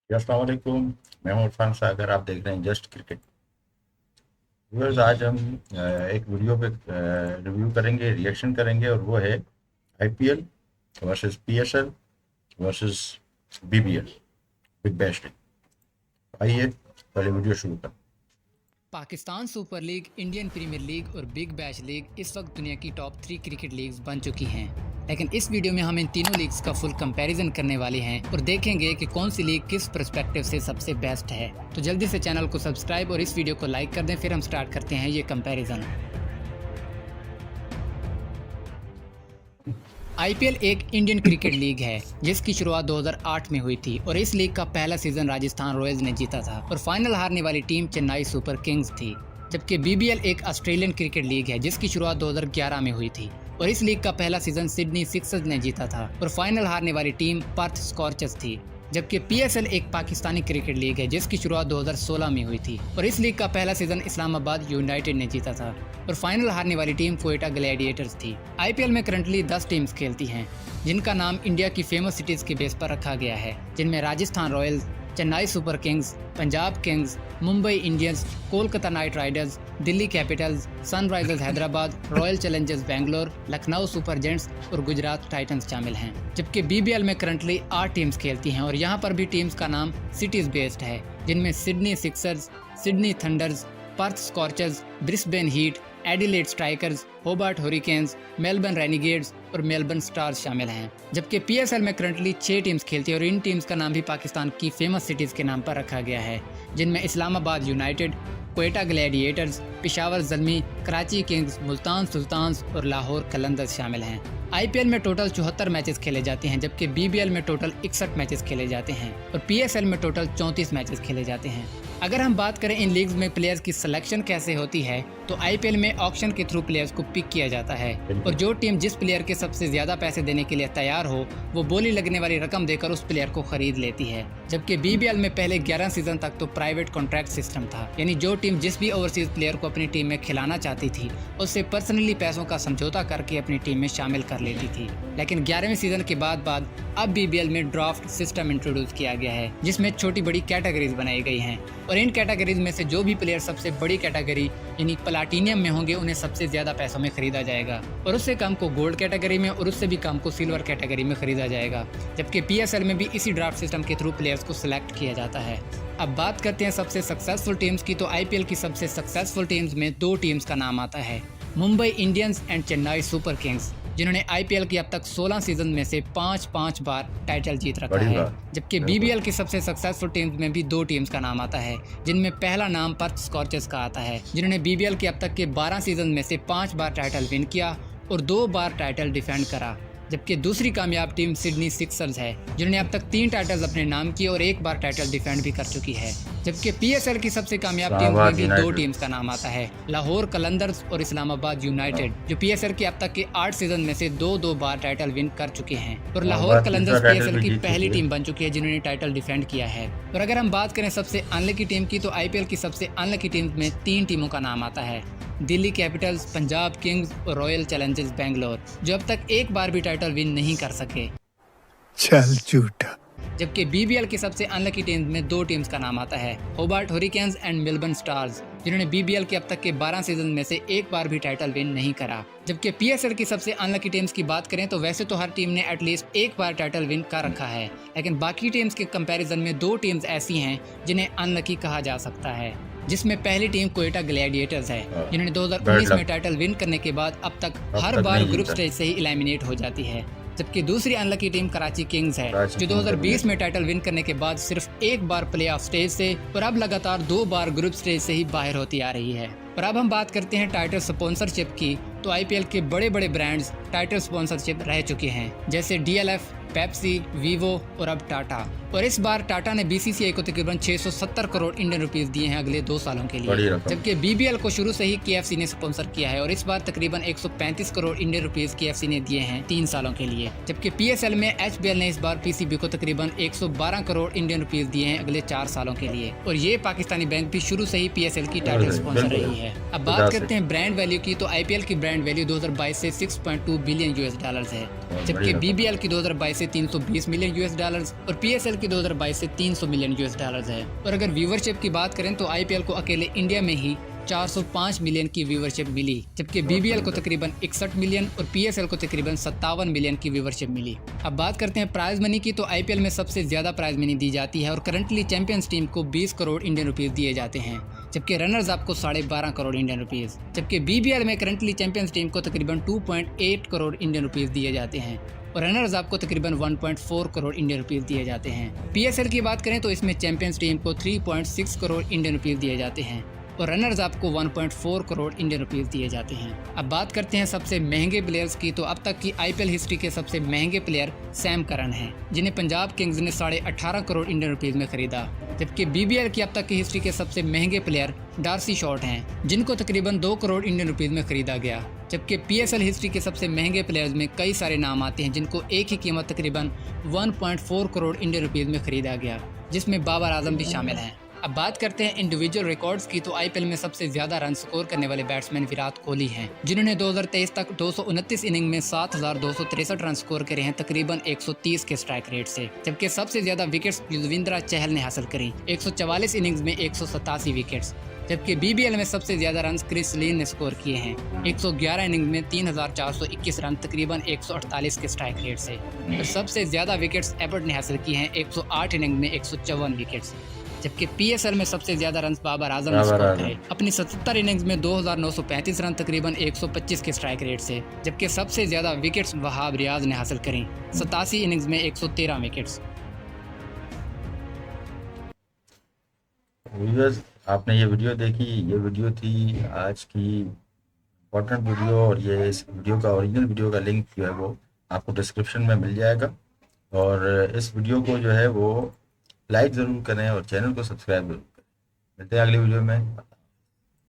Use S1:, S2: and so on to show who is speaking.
S1: अस्सलाम वालेकुम। मैं हूं इरफान सागर, आप देख रहे हैं जस्ट क्रिकेट। व्यूअर्स, आज हम एक वीडियो पे रिव्यू करेंगे, रिएक्शन करेंगे, और वो है IPL versus PSL versus BBL, Big Bash League. आइए पहले वीडियो शुरू करें।
S2: Pakistan Super League, Indian Premier League और बिग बैश लीग इस वक्त दुनिया की टॉप 3 क्रिकेट लीग्स बन चुकी हैं। लेकिन इस वीडियो में हम इन तीनों लीग्स का फुल कंपैरिजन करने वाले हैं और देखेंगे कि कौन सी लीग किस पर्सपेक्टिव से सबसे बेस्ट है। तो जल्दी से चैनल को सब्सक्राइब और इस वीडियो को लाइक कर दें, फिर हम स्टार्ट करते हैं ये कंपैरिजन। आईपीएल एक इंडियन क्रिकेट लीग है जिसकी शुरुआत 2008 में हुई थी और इस लीग का पहला सीजन राजस्थान रॉयल्स ने जीता था और फाइनल हारने वाली टीम चेन्नई सुपर किंग्स थी। जबकि बीबीएल एक ऑस्ट्रेलियन क्रिकेट लीग है जिसकी शुरुआत 2011 में हुई थी और इस लीग का पहला सीजन सिडनी सिक्सर्स ने जीता था और फाइनल हारने वाली टीम पर्थ स्कॉर्चर्स थी। जबकि पीएसएल एक पाकिस्तानी क्रिकेट लीग है जिसकी शुरुआत 2016 में हुई थी और इस लीग का पहला सीजन इस्लामाबाद यूनाइटेड ने जीता था और फाइनल हारने वाली टीम क्वेटा ग्लैडिएटर्स थी। आईपीएल में करंटली 10 टीम्स खेलती हैं जिनका नाम इंडिया की फेमस सिटीज के बेस पर रखा गया है, जिनमें Rajasthan Royals, Chennai super Kings, Punjab Kings, Mumbai Indians, Kolkata night Riders, Delhi Capitals, Sunrisers Hyderabad, royal Challengers Bangalore, Lucknow super gents और गुजरात टाइटंस शामिल हैं। जबकि बीबीएल में करंटली 8 टीम्स खेलती हैं और यहाँ पर भी टीम्स का नाम सिटीज बेस्ड है, जिनमें Sydney Sixers, Sydney Thunders, Perth Scorchers, Brisbane Heat, Adelaide Strikers, Hobart Hurricanes, Melbourne Renegades और मेलबर्न स्टार्स शामिल हैं। जबकि पीएसएल में करंटली 6 टीम्स खेलती है और इन टीम्स का नाम भी पाकिस्तान की फेमस सिटीज़ के नाम पर रखा गया है, जिनमें Islamabad United, Quetta Gladiators, Peshawar Zalmi, Karachi Kings, Multan Sultans और लाहौर कलंदर्स शामिल हैं। आईपीएल में टोटल 74 मैचेस खेले जाते हैं जबकि बीबीएल में टोटल 61 मैचेस खेले जाते हैं और पीएसएल में टोटल 34 मैचेस खेले जाते हैं। अगर हम बात करें इन लीग्स में प्लेयर्स की सिलेक्शन कैसे होती है, तो आईपीएल में ऑक्शन के थ्रू प्लेयर्स को पिक किया जाता है और जो टीम जिस प्लेयर के सबसे ज्यादा पैसे देने के लिए तैयार हो वो बोली लगने वाली रकम देकर उस प्लेयर को खरीद लेती है। जबकि बीबीएल में पहले 11 सीजन तक तो प्राइवेट कॉन्ट्रैक्ट सिस्टम था, यानी जो टीम जिस भी ओवरसीज प्लेयर को अपनी टीम में खिलाना चाहती थी उससे पर्सनली पैसों का समझौता करके अपनी टीम में शामिल कर लेती थी। लेकिन 11वें सीजन के बाद अब बीबीएल में ड्राफ्ट सिस्टम इंट्रोड्यूस किया गया है जिसमें छोटी बड़ी कैटेगरीज बनाई गई हैं और इन कैटेगरीज में से जो भी प्लेयर सबसे बड़ी कैटेगरी यानी प्लाटिनियम में होंगे उन्हें सबसे ज्यादा पैसों में खरीदा जाएगा और उससे कम को गोल्ड कैटेगरी में और उससे भी कम को सिल्वर कैटेगरी में खरीदा जाएगा। जबकि पीएसएल में भी इसी ड्राफ्ट सिस्टम के थ्रू प्लेयर्स को सिलेक्ट किया जाता है। अब बात करते हैं सबसे सक्सेसफुल टीम्स की, तो आईपीएल की सबसे सक्सेसफुल टीम्स में 2 टीम्स का नाम आता है, Mumbai Indians and Chennai super Kings, जिन्होंने आईपीएल की अब तक 16 सीजन में से 5 बार टाइटल जीत रखा है। जबकि बीबीएल की सबसे सक्सेसफुल टीम्स में भी 2 टीम्स का नाम आता है, जिनमें पहला नाम पर्थ स्कॉर्चर्स का आता है, जिन्होंने बीबीएल के अब तक के 12 सीजन में से 5 बार टाइटल विन किया और 2 बार टाइटल डिफेंड करा। जबकि दूसरी कामयाब टीम सिडनी सिक्सर्स है, जिन्होंने अब तक 3 टाइटल्स अपने नाम किए और 1 बार टाइटल डिफेंड भी कर चुकी है। जबकि पीएसएल की सबसे कामयाब टीम में भी 2 टीम्स का नाम आता है, लाहौर कलंदर्स और इस्लामाबाद यूनाइटेड, जो पीएसएल के अब तक के 8 सीजन में से 2 बार टाइटल विन कर चुके हैं और लाहौर कलंदर्स पीएसएल की पहली टीम बन चुकी है जिन्होंने टाइटल डिफेंड किया है। और अगर हम बात करें सबसे अनलकी टीम की, तो आईपीएल की सबसे अनलकी टीम में 3 टीमों का नाम आता है, दिल्ली कैपिटल्स, पंजाब किंग्स और रॉयल चैलेंजर्स बैंगलोर, जो अब तक 1 बार भी टाइटल विन नहीं कर सके।
S3: चल झूठा।
S2: जबकि बीबीएल की सबसे अनलकी टीम में 2 टीम्स का नाम आता है, होबार्ट हुरिकेन्स एंड मेलबर्न स्टार्स, जिन्होंने बीबीएल के अब तक के 12 सीजन में से 1 बार भी टाइटल विन नहीं करा। जबकि पीएसएल की सबसे अनलकी टीम्स की बात करें तो वैसे तो हर टीम ने एटलीस्ट 1 बार टाइटल विन कर रखा है, लेकिन बाकी टीम्स के कंपैरिजन में 2 टीम्स ऐसी हैं जिन्हें अनलकी कहा जा सकता है, जिसमें पहली टीम क्वेटा ग्लैडिएटर्स है, जिन्होंने 2019 में टाइटल विन करने के बाद अब तक हर बार ग्रुप स्टेज से ही एलिमिनेट हो जाती है। जबकि दूसरी अनलकी टीम कराची किंग्स है, जो 2020 में टाइटल विन करने के बाद सिर्फ 1 बार प्लेऑफ स्टेज से और अब लगातार 2 बार ग्रुप स्टेज से ही बाहर होती आ रही है। और अब हम बात करते हैं टाइटल स्पॉन्सरशिप की, तो आईपीएल के बड़े बड़े ब्रांड्स टाइटल स्पॉन्सरशिप रह चुके हैं, जैसे डीएलएफ, पेप्सी, वीवो और अब टाटा। और इस बार टाटा ने बीसीसीआई को तकरीबन 670 करोड़ इंडियन रुपीस दिए हैं अगले 2 सालों के लिए। जबकि बीबीएल को शुरू से ही केएफसी ने स्पॉन्सर किया है और इस बार तकरीबन 135 करोड़ इंडियन रुपीस केएफसी ने दिए हैं 3 सालों के लिए। जबकि पीएसएल में एचबीएल ने इस बार पीसीबी को तकरीबन 112 करोड़ इंडियन रुपीस दिए हैं अगले 4 सालों के लिए और ये पाकिस्तानी बैंक भी शुरू से ही पीएसएल की टाइटल स्पॉन्सर रही है। अब बात करते हैं ब्रांड वैल्यू की, तो आईपीएल की ब्रांड वैल्यू 2022 से $6.2 बिलियन है, जबकि बीबीएल की 2022 से 320 मिलियन यूएस डॉलर्स और पीएसएल की 2022 से 300 मिलियन यूएस डॉलर्स है। और अगर व्यूवरशिप की बात करें तो आईपीएल को अकेले इंडिया में ही 405 मिलियन की व्यूवरशिप मिली, जबकि बीबीएल को तकरीबन 61 मिलियन और पीएसएल को तकरीबन 57 मिलियन की व्यूवरशिप मिली। अब बात करते हैं प्राइज मनी की, तो आईपीएल में सबसे ज्यादा प्राइज मनी दी जाती है और करंटली चैंपियंस टीम को 20 करोड़ इंडियन रुपीज दिए जाते हैं, जबकि रनर्स अप को 12.5 करोड़ इंडियन रुपीज। जबकि बीबीएल में करंटली चैंपियंस टीम को तकरीबन 2.8 करोड़ इंडियन रुपीज दिए जाते हैं और रनर्स अप को तकरीबन 1.4 करोड़ इंडियन रुपीज दिए जाते हैं। पीएसएल की बात करें तो इसमें चैंपियंस टीम को 3.6 करोड़ इंडियन रुपीज दिए जाते हैं और रनर्स अप को 1.4 करोड़ इंडियन रुपीज दिए जाते हैं। अब बात करते हैं सबसे महंगे प्लेयर्स की, तो अब तक की आईपीएल हिस्ट्री के सबसे महंगे प्लेयर सैम करन हैं, जिन्हें पंजाब किंग्स ने 18.5 करोड़ इंडियन रुपीज में खरीदा। जबकि बीबीएल की अब तक की हिस्ट्री के सबसे महंगे प्लेयर डार्सी शॉर्ट हैं, जिनको तकरीबन 2 करोड़ इंडियन रुपीज में खरीदा गया। जबकि पीएसएल हिस्ट्री के सबसे महंगे प्लेयर्स में कई सारे नाम आते हैं, जिनको एक ही कीमत तकरीबन 1.4 करोड़ इंडियन रुपीज में खरीदा गया, जिसमें बाबर आजम भी शामिल हैं। अब बात करते हैं इंडिविजुअल रिकॉर्ड्स की, तो आईपीएल में सबसे ज्यादा रन स्कोर करने वाले बैट्समैन विराट कोहली हैं, जिन्होंने 2023 तक 229 इनिंग में 7,263 रन स्कोर करे हैं, तकरीबन 130 के स्ट्राइक रेट से। जबकि सबसे ज्यादा विकेट्स युजवेंद्र चहल ने हासिल करी, 144 इनिंग्स में 187 विकेट्स। जबकि बीबीएल में सबसे ज्यादा रन क्रिस लीन ने स्कोर किए हैं, 111 इनिंग में 3,421 रन, तकरीबन 148 के स्ट्राइक रेट से। और सबसे ज्यादा विकेट्स एबर्ट ने हासिल किए हैं, 108 इनिंग में 154 विकेट्स। जबकि पीएसएल में सबसे ज्यादा रन बाबर आजम ने स्कोर करे, अपनी 77 इनिंग्स में 2,935 रन, तकरीबन 125 के स्ट्राइक रेट से। जबकि सबसे ज्यादा विकेट्स वहाब रियाज ने हासिल करी, 87 इनिंग्स में 113 विकेट्स।
S1: व्यूअर्स, आपने ये वीडियो देखी, ये वीडियो थी आज की इम्पोर्टेंट वीडियो, और ये इस वीडियो का ओरिजिनल वीडियो का लिंक जो है वो आपको डिस्क्रिप्शन में मिल जाएगा। और इस वीडियो को जो है वो लाइक ज़रूर करें और चैनल को सब्सक्राइब जरूर करें। मिलते हैं अगली वीडियो में।